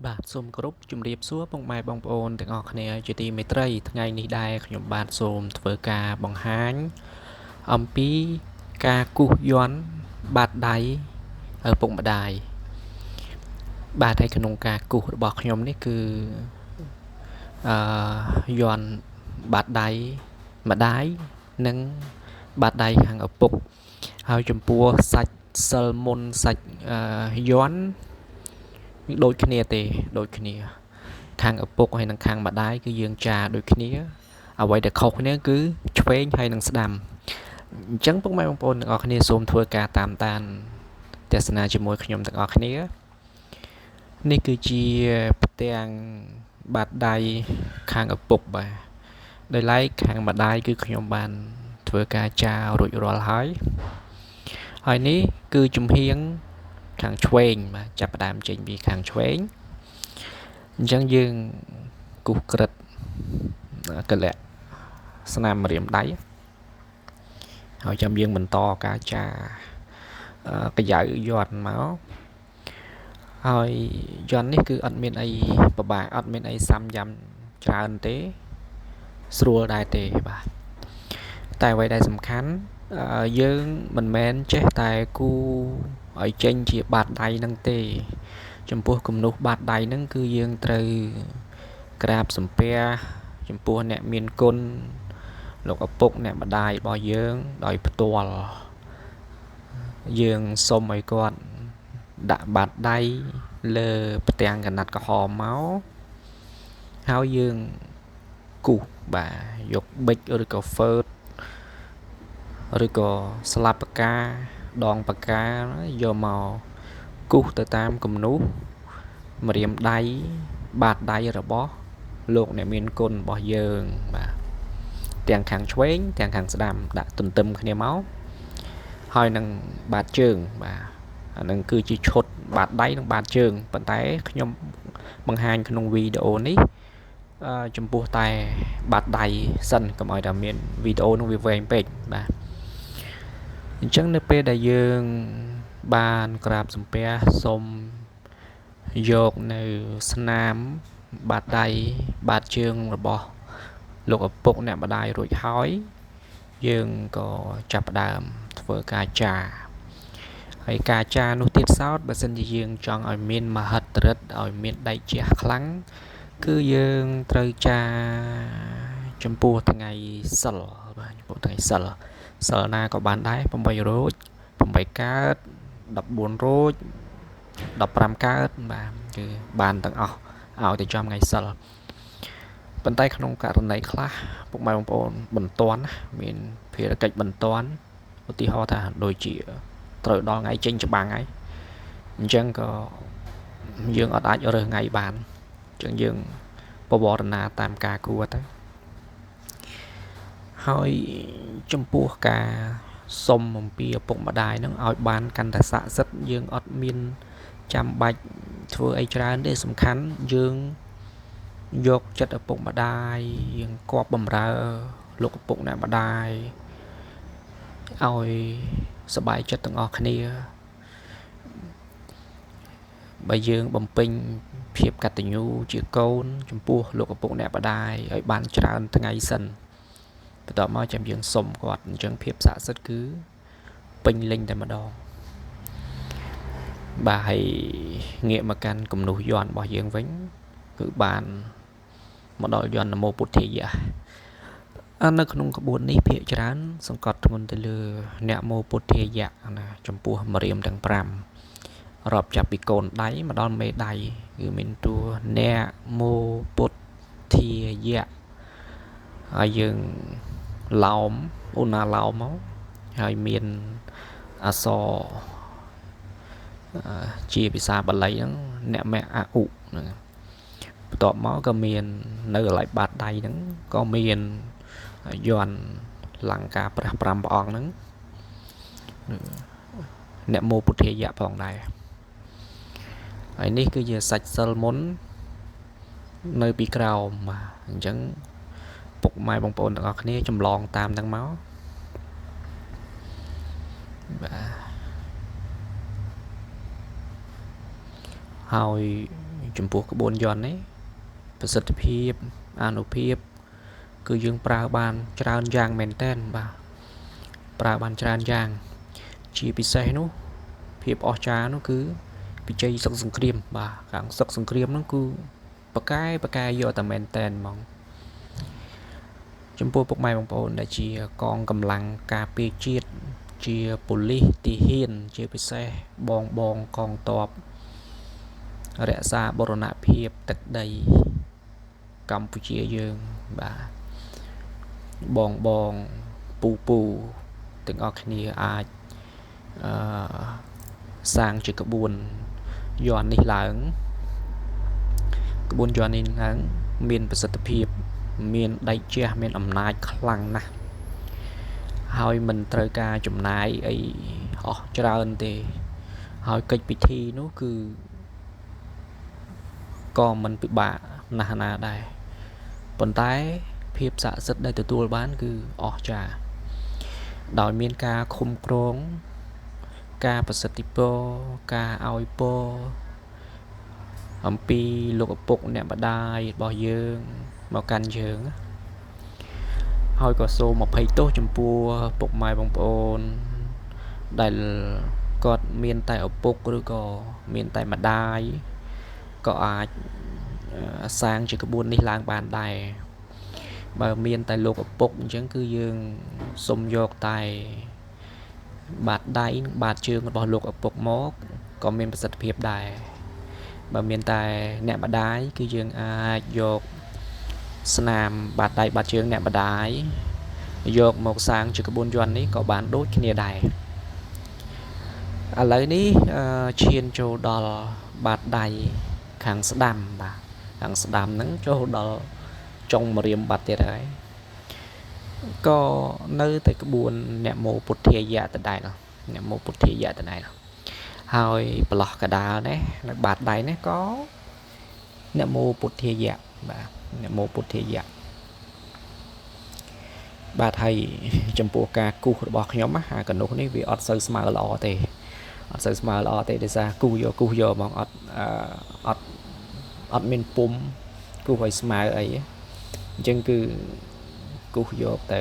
បាទសូមគោរពជំរាបសួរបងម៉ែបងប្អូនទាំងអស់គ្នាជាទីមេត្រីថ្ងៃនេះដែរខ្ញុំបាទសូមធ្វើការបង្ហាញអំពីការគូសយន្តបាតដៃឪពុកម្ដាយបាទហើយក្នុងការគូសរបស់ខ្ញុំនេះគឺយន្តបាតដៃម្ដាយនិងបាតដៃខាងឪពុកហើយចំពោះសាច់សិលមុនសាច់យន្តដូចគ្នាទេដូចគ្នាខាងឪពុកហើយនិងខាងម្ដាយគឺយើងចារដូចគ្នាអ្វីដែលខុសគ្នាគឺឆ្វេងហើយនិងស្ដាំអញ្ចឹងពុកម៉ែបងប្អូនទាំងអស់គ្នាសូមធ្វើការតាមដានទស្សនាជាមួយខ្ញុំទាំងអស់គ្នានេះគឺជាផ្ទាំងបាតដៃខាងឪពុកបាទដោយឡែកខាងម្ដាយគឺខ្ញុំបានធ្វើការចាររួចរាល់ហើយនេះគឺជំហៀងខាងឆ្វេងបាទចាប់ផ្ដើមចេញពីខាងឆ្វេងអញ្ចឹងយើងគូសក្រិតកលៈស្នាមម្រាមដៃហើយចាំយើងបន្តការចារកញ្ចៅយន្តមកហើយយន្តនេះគឺអត់មានអីពិបាកអត់មានអីសាំយ៉ាំច្រើនទេស្រួលដែរទេបាទតែអ្វីដែលសំខាន់យើងមិនមែនចេះតែគូឲ្យចេញជាបាតដៃនឹងទេចំពោះគំនូសបាតដៃនឹងគឺយើងត្រូវក្រាបសំពះចំពោះអ្នកមានគុណលោកឪពុកអ្នកម្ដាយរបស់យើងដោយផ្ទាល់យើងសូមឲ្យគាត់ដាក់បាតដៃលើផ្ទាំងកណាត់ក្រហមមកហើយយើងគូសបាទយកប៊ិចឬក៏ហ្វឺតឬក៏ស្លាបផ្កាដងផ្កាយកមកគូសទៅតាមគំនូសម្រាមដៃបាតដៃរបស់លោកអ្នកមានគុណរបស់យើងបាទទាំងខាងឆ្វេងទាំងខាងស្ដាំដាក់ទន្ទឹមគ្នាមកហើយនឹងបាតជើងបាទអានឹងគឺជាឈុតបាតដៃនិងបាតជើងប៉ុន្តែខ្ញុំបង្ហាញក្នុងវីដេអូនេះចំពោះតែបាតដៃសិនកុំឲ្យតែមានវីដេអូនឹងវាវែងពេកបាទអញ្ចឹងនៅពេលដែលយើងបានក្រាបសំពះសូមយកនៅស្នាមបាតដៃបាតជើងរបស់លោកឪពុកអ្នកម្ដាយរួចហើយយើងក៏ចាប់ផ្ដើមធ្វើការចារហើយការចារនោះទៀតសោតបើសិនជាយើងចង់ឲ្យមានមហិទ្ធិឫទ្ធិឲ្យមានដៃជះខ្លាំងគឺយើងត្រូវចារចំពោះថ្ងៃសិលបាទចំពោះថ្ងៃសិលណាក៏បានដែរ8រោច8កើត14រោច15កើតបាទគឺបានទាំងអស់ឲ្យទៅចំថ្ងៃសិលប៉ុន្តែក្នុងករណីខ្លះពុកម៉ែបងប្អូនបន្ទាន់មានភារកិច្ចបន្ទាន់ឧទាហរណ៍ថាដូចជាត្រូវដល់ថ្ងៃចេញច្បាំងហើយអញ្ចឹងក៏យើងអត់អាចរើសថ្ងៃបានអញ្ចឹងយើងបវរណាតាមការគួរទៅហើយចំពោះការសុំអំពីឪពុកម្ដាយនឹងឲ្យបានកាន់តែស័ក្តិសិទ្ធិយើងអត់មានចាំបាច់ធ្វើអីច្រើនទេសំខាន់យើងយកចិត្តឪពុកម្ដាយយើងគប់បំរើលោកឪពុកអ្នកម្ដាយឲ្យសប្បាយចិត្តទាំងអស់គ្នាបើយើងបំពេញភាពកតញ្ញូជាកូនចំពោះលោកឪពុកអ្នកម្ដាយឲ្យបានច្រើនថ្ងៃសិនបន្ទាប់មកចាំយើងសុំគាត់អញ្ចឹងភាពស័ក្តិសិទ្ធិគឺពេញលេញតែម្ដងបាទហើយងាកមកកាន់គំនូសយន្តរបស់យើងវិញគឺបានមកដល់យន្តនមោពុទ្ធាយៈនៅក្នុងក្បួននេះភាគច្រើនសង្កត់ធ្ងន់ទៅលើអ្នកមោពុទ្ធាយៈណាចំពោះម្រាមទាំង5រាប់ចាប់ពីកូនដៃមកដល់មេដៃគឺមានតួអ្នកមោពុទ្ធាយៈហើយយើងឡោមឧណាឡោមមកហើយមានអក្សរជាភាសាបាលីហ្នឹងអ្នកមៈអឧហ្នឹងបន្ទាប់មកក៏មាននៅកន្លែងបាតដៃហ្នឹងក៏មានយន្តលង្ការព្រះ5ព្រះអង្គហ្នឹងអ្នកមោពុទ្ធាយៈផងដែរហើយនេះគឺជាសាច់សិលមុននៅពីក្រោមបាទអញ្ចឹងពុកម៉ែបងប្អូនទាំងអស់គ្នាចម្លងតាមហ្នឹងមកបាទហើយ ចំពោះក្បួនយន្តនេះប្រសិទ្ធភាពអានុភាពគឺយើងប្រើបានច្រើនយ៉ាងមែនតើបាទប្រើបានច្រើនយ៉ាងជាពិសេសនោះភាពអស្ចារ្យនោះគឺបច្ចេកសឹកសង្គ្រាមបាទខាងសឹកសង្គ្រាមនោះគឺបកែយកតែមែនតើហ្មងចំពោះពុកម៉ែបងប្អូនដែលជាកងកម្លាំងការពារជាតិជាប៉ូលីសទាហានជាពិសេសបងកងទ័ពរក្សាបូរណភាពទឹកដីកម្ពុជាយើងបាទបងពូទាំងអស់គ្នាអាចសាងជាក្បួនយន្តនេះឡើងក្បួនយន្តនេះឡើងមានប្រសិទ្ធភាពមានដៃជះមានអំណាចខ្លាំងណាស់ហើយមិនត្រូវការចំណាយអីអស់ច្រើនទេហើយកិច្ចពិធីនោះគឺក៏មិនពិបាកណាស់ណាដែរប៉ុន្តែភាពស័ក្តិសិទ្ធិដែលទទួលបានគឺអស្ចារ្យដោយមានការឃុំក្រងការប្រសិទ្ធពរការឲ្យពរអំពីលោកឪពុកអ្នកម្ដាយរបស់យើងមកកាន់យើងហើយក៏សូមអភ័យទោសចំពោះពុកម៉ែបងប្អូនដែលគាត់មានតែឪពុកឬក៏មានតែម្ដាយក៏អាចសាងជាក្បួននេះឡើងបានដែរបើមានតែលោកឪពុកអញ្ចឹងគឺយើងសុំយកតែបាតដៃនិងបាតជើងរបស់លោកឪពុកមកក៏មានប្រសិទ្ធភាពដែរបើមានតែអ្នកម្ដាយគឺយើងអាចយកស្នាមបាតដៃបាតជើងអ្នកម្ដាយយកមកសាងជាក្បួនយន្តនេះក៏បានដូចគ្នាដែរឥឡូវនេះឈានចូលដល់បាតដៃខាងស្ដាំបាទខាងស្ដាំហ្នឹងចូលដល់ចុងម្រាមបាត់ទៀតហើយក៏នៅតែក្បួនអ្នកមោពុទ្ធាយៈដដែលអ្នកមោពុទ្ធាយៈដដែលហើយប្រឡោះកដាលនេះនៅបាតដៃនេះក៏អ្នកមោពុទ្ធាយៈបាទអ្នកមោពុទ្ធាយៈបាទហើយចំពោះការគូសរបស់ខ្ញុំអាកនោះនេះវាអត់សូវស្មើល្អទេអត់សូវស្មើល្អទេដោយសារគូសយកហ្មងអត់មានពុំគូសឲ្យស្មើអីអញ្ចឹងគឺគូសយកទៅ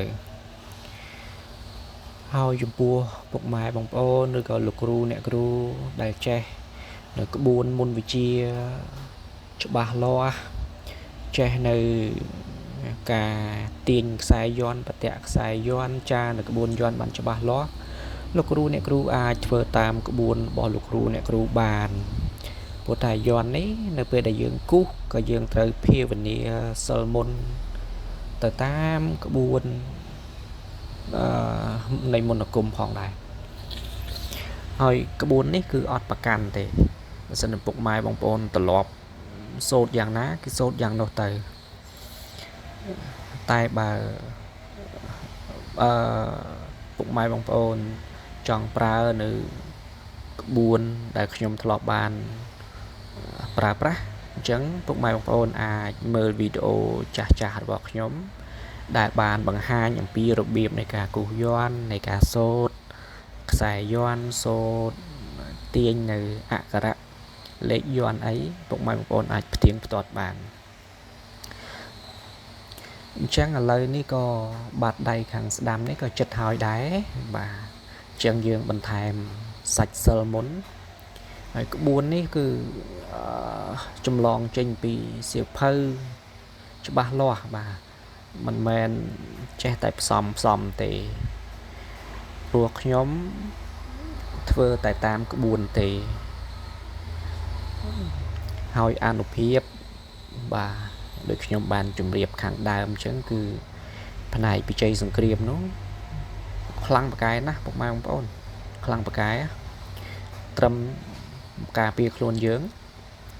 ហើយចំពោះពុកម៉ែបងប្អូនឬក៏លោកគ្រូអ្នកគ្រូដែលចេះនៅក្បួនមុនវិជ្ជាច្បាស់លាស់ចេះនៅការទាញខ្សែយន្តបតៈខ្សែយន្តចានៅក្បួនយន្តបានច្បាស់លាស់លោកគ្រូអ្នកគ្រូអាចធ្វើតាមក្បួនរបស់លោកគ្រូអ្នកគ្រូបានព្រោះតែយន្តនេះនៅពេលដែលយើងគូសក៏យើងត្រូវភាវនាសិលមុនទៅតាមក្បួននៃមន្តអាគមផងដែរហើយក្បួននេះគឺអត់ប្រកាន់ទេបើសិនពុកម៉ែបងប្អូនត្រឡប់សូត្រយ៉ាងណាគឺសូត្រយ៉ាងនោះទៅតែបើពុកម៉ែបងប្អូនចង់ប្រើនៅក្បួនដែលខ្ញុំធ្លាប់បានប្រើប្រាស់អញ្ចឹងពុកម៉ែបងប្អូនអាចមើលវីដេអូចាស់របស់ខ្ញុំដែលបានបង្ហាញអំពីរបៀបនៃការគូសយន្តនៃការសូត្រខ្សែយន្តសូត្រទាញនៅអក្សរៈលេខយន្តអីពុកម៉ែបងប្អូនអាចផ្ទៀងផ្ទាត់បានអញ្ចឹងឥឡូវនេះក៏បាតដៃខាងស្ដាំនេះក៏ចិត្តហើយដែរបាទអញ្ចឹងយើងបន្ថែមសាច់សិលមុនហើយក្បួននេះគឺចម្លងចេញពីសៀវភៅច្បាស់លាស់បាទមិនមែនចេះតែផ្សំទេព្រោះខ្ញុំធ្វើតែតាមក្បួនទេហើយអានុភាពបាទដូចខ្ញុំបានជម្រាបខាងដើមអញ្ចឹងគឺផ្នែកបច្ចេកសង្គ្រាមនោះខ្លាំងប្រកែណាស់ពុកម៉ែបងប្អូនខ្លាំងប្រកែត្រឹមការពារខ្លួនយើង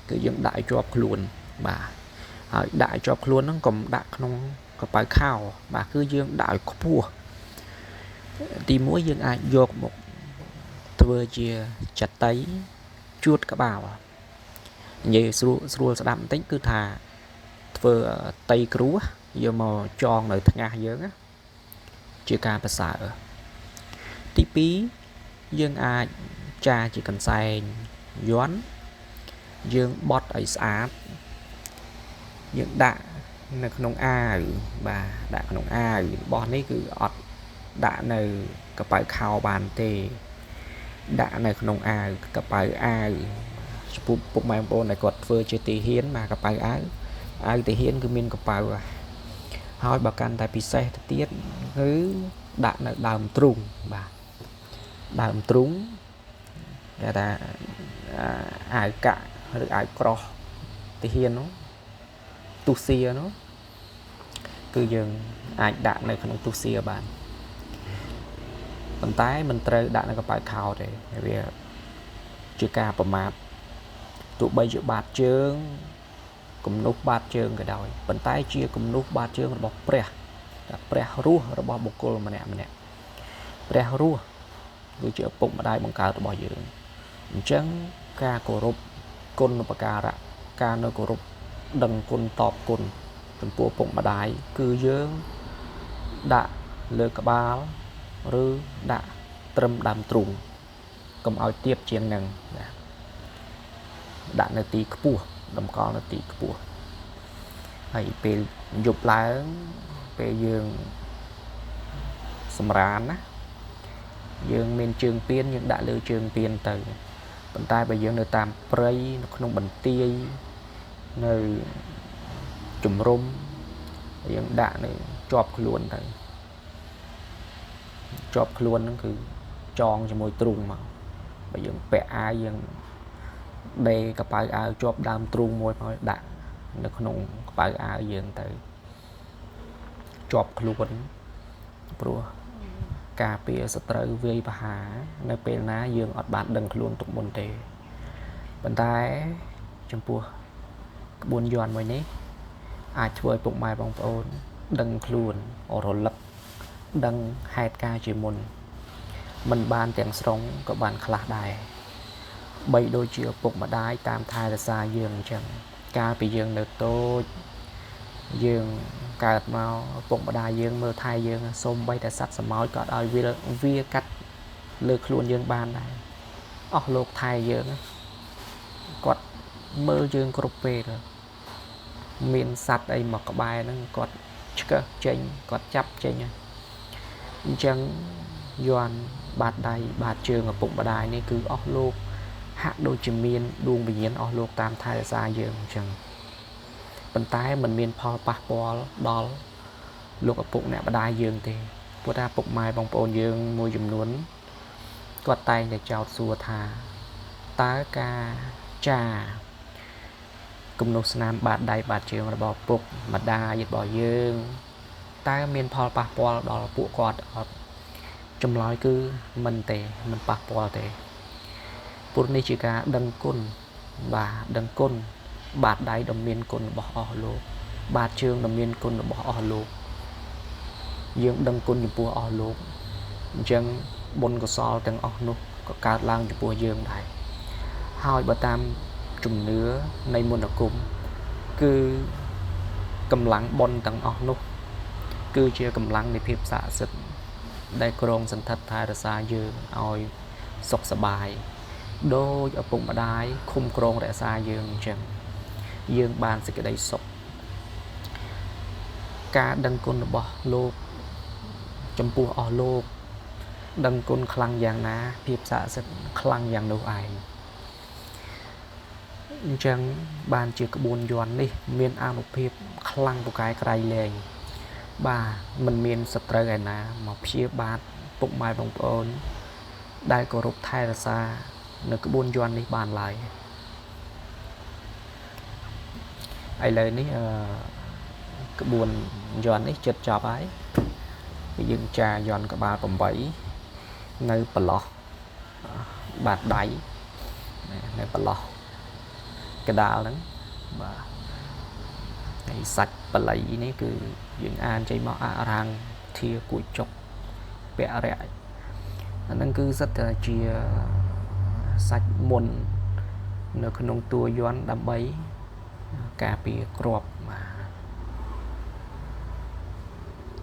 គឺយើងដាក់ឲ្យជាប់ខ្លួនបាទហើយដាក់ឲ្យជាប់ខ្លួនហ្នឹងកុំដាក់ក្នុងកប៉ៅខោបាទគឺយើងដាក់ឲ្យខ្ពស់ទី1យើងអាចយកមកធ្វើជាចតីជួតក្បាលនិយាយស្រួលស្ដាប់បន្តិចគឺថាធ្វើតីគ្រួយកមកចងនៅថ្ងាសយើងជាការប្រសើរទី2យើងអាចចាជាកន្សែងយន្ត dương bọt ấy sát dương đạ nó không ai bà đã không ai bọt này cứ ọt đã nơi cái bài khao bàn thì đã nơi không ai cái bài ai phục mai bồn này cột vừa chơi tì hiến mà cái bài ai tì hiến cứ mình cái bài hỏi bà can tại vì xe tiết cứ đã nơi đàm trùng bà đàm trúng người ta ai cả hay ai cro tì hiến nó tu xia nó cứ dừng ai đã nơi không tu xia bạnបន្តែមិនត្រូវដាក់នៅកប៉ាល់ខោទេវាជាការប្រមាថទោះបីជាបាតជើងគំនុះបាតជើងក៏ដោយប៉ុន្តែជាគំនុះបាតជើងរបស់ព្រះព្រះរស់របស់បុគ្គលម្នាក់ព្រះរស់គឺជាឪពុកម្ដាយបង្កើតរបស់យើងអញ្ចឹងការគោរពគុណឧបការៈការនៅគោរពដឹងគុណតបគុណចំពោះឪពុកម្ដាយគឺយើងដាក់លើក្បាលឬដាក់ត្រឹមដើមទ្រូងកុំឲ្យទៀបជាងនឹងដាក់នៅទីខ្ពស់តម្កល់នៅទីខ្ពស់ហើយពេលយប់ឡើងពេលយើងសម្រានណាយើងមានជើងពៀនយើងដាក់លើជើងពៀនទៅប៉ុន្តែបើយើងនៅតាមព្រៃនៅក្នុងបន្ទាយនៅជំរំយើងដាក់នៅជាប់ខ្លួនទៅជាប់ខ្លួនហ្នឹងគឺចងជាមួយទ្រូងមកបើយើងពាក់អាវយើងដេកប៉ៅអាវជាប់ដើមទ្រូងមួយមកដាក់នៅក្នុងកប៉ៅអាវយើងទៅជាប់ខ្លួនព្រោះការពារសត្រូវវាយប្រហារនៅពេលណាយើងអត់បានដឹងខ្លួនទុកមុនទេប៉ុន្តែចំពោះក្បួនយន្តមួយនេះអាចធ្វើឲ្យពុកម៉ែបងប្អូនដឹងខ្លួនរលឹកដឹងហេតុការជាមុនមិនបានទាំងស្រុងក៏បានខ្លះដែរបីដូចជាឪពុកម្ដាយតាមថែរក្សាយើងអញ្ចឹងកាលពីយើងនៅតូចយើងកើតមកឪពុកម្ដាយយើងមើលថែយើងសូម្បីតែសត្វសម្ោចក៏ឲ្យវាកាត់លើខ្លួនយើងបានដែរអស់លោកថែយើងគាត់មើលយើងគ្រប់ពេលមានសត្វអីមកក្បែរហ្នឹងគាត់ឆ្កឹះចេញគាត់ចាប់ចេញអញ្ចឹងយន់បាតដៃបាតជើងឪពុកម្ដាយនេះគឺអស់លោកហាក់ដូចជាមានដួងវិញ្ញាណអស់លោកតាមថែរក្សាយើងអញ្ចឹងប៉ុន្តែมันមានផលប៉ះពាល់ដល់លោកឪពុកអ្នកម្ដាយយើងទេព្រោះថាពុកម៉ែបងប្អូនយើងមួយចំនួនគាត់តែងតែចោទសួរថាតើការចាគំនុះស្នាមបាតដៃបាតជើងរបស់ពុកម្ដាយរបស់យើងតើមានផលប៉ះពាល់ដល់ពួកគាត់អត់ចម្លើយគឺមិនទេមិនប៉ះពាល់ទេព្រោះនេះជាការដឹងគុណបាទដឹងគុណបាតដៃដ៏មានគុណរបស់អស់លោកបាតជើងដ៏មានគុណរបស់អស់លោកយើងដឹងគុណចំពោះអស់លោកអញ្ចឹងបុណ្យកុសលទាំងអស់នោះក៏កើតឡើងចំពោះយើងដែរហើយបើតាមជំនឿនៃមន្តអាគមគឺកម្លាំងបុណ្យទាំងអស់នោះគឺជាកម្លាំងនៃភាពស័ក្តិសិទ្ធិដែលគ្រងសន្ធិដ្ឋារក្សាយើងឲ្យសុខសប្បាយដោយឪពុកម្ដាយឃុំគ្រងរក្សាយើងអញ្ចឹងយើងបានសេចក្តីសុខការដឹងគុណរបស់លោកចំពោះអស់លោកដឹងគុណខ្លាំងយ៉ាងណាភាពស័ក្តិសិទ្ធិខ្លាំងយ៉ាងនោះឯងអញ្ចឹងបានជាក្បួនយន្តនេះមានអានុភាពខ្លាំងពូកែក្រៃលែងបាទមិនមានសត្រូវឯណាមកព្យាបាទពុកម៉ែបងប្អូនដែលគោរពថែរក្សានៅក្បួនយន្តនេះបានឡើយឥឡូវនេះក្បួនយន្តនេះជិតចប់ហើយយើងចាយន្តក្បាល8នៅប្រឡោះបាតដៃនៅប្រឡោះកដាលហ្នឹងបាទហើយសាច់បល័យនេះគឺយើងអានចេញមកអរហង្គធាគួចចុកពៈរៈអាហ្នឹងគឺសិតតែជាសាច់មុននៅក្នុងតួយន្តដើម្បីការពារគ្រាប់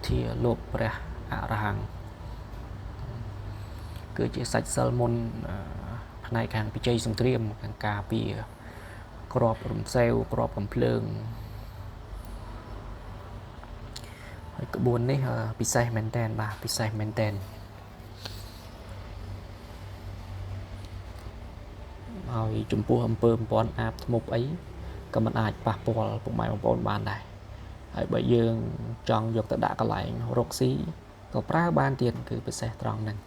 ធាលោកព្រះអរហង្គគឺជាសាច់សិលមុនផ្នែកខាងបច្ចេកសង្គ្រាមខាងការពារ ក្របរំសេវក្របកំភ្លើងហើយក្បួននេះពិសេសមែនតើបាទពិសេសមែនតើហើយចំពោះអំពើបំពន់អាបធ្មប់អីក៏មិនអាចប៉ះពាល់ពុកម៉ែបងប្អូនបានដែរហើយបើយើងចង់យកទៅដាក់កន្លែងរកស៊ីក៏ប្រើបានទៀតគឺពិសេសត្រង់ហ្នឹង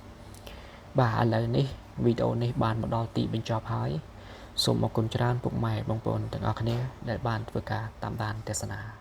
បាទឥឡូវនេះវីដេអូនេះបានមកដល់ទីបញ្ចប់ហើយសូមអរគុណច្រើនពុកម៉ែបងប្អូនទាំងអស់គ្នាដែលបានធ្វើការតាមដានទស្សនា